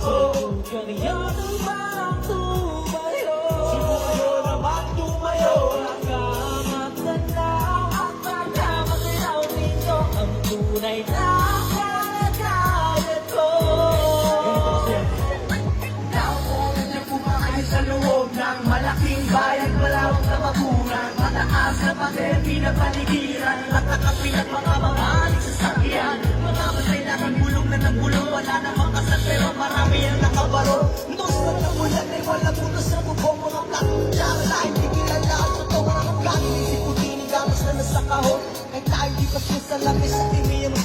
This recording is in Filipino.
Ganyan naman tumayo, sumuyo naman tumayo. Nagkamagalaw at nagkamagalaw dito ang tunay na kalagayan ko. Nauunan niya pumakay sa loob ng malaking bayan, malawak na magunan, mataas na pader, pinapaligiran, at nakapilat mga sasakyan. Mga kailangan bulong na ng bulong, wala namang kasal pero marami ang nakabaro. Dos na ng bulan ay walang butas sa bubong, mga plakong tsara na hindi kilala at totoo ng mga plakong. Isip ko tinigamas na nasa kahon, kahit na hindi pa siya sa langis at hindi yung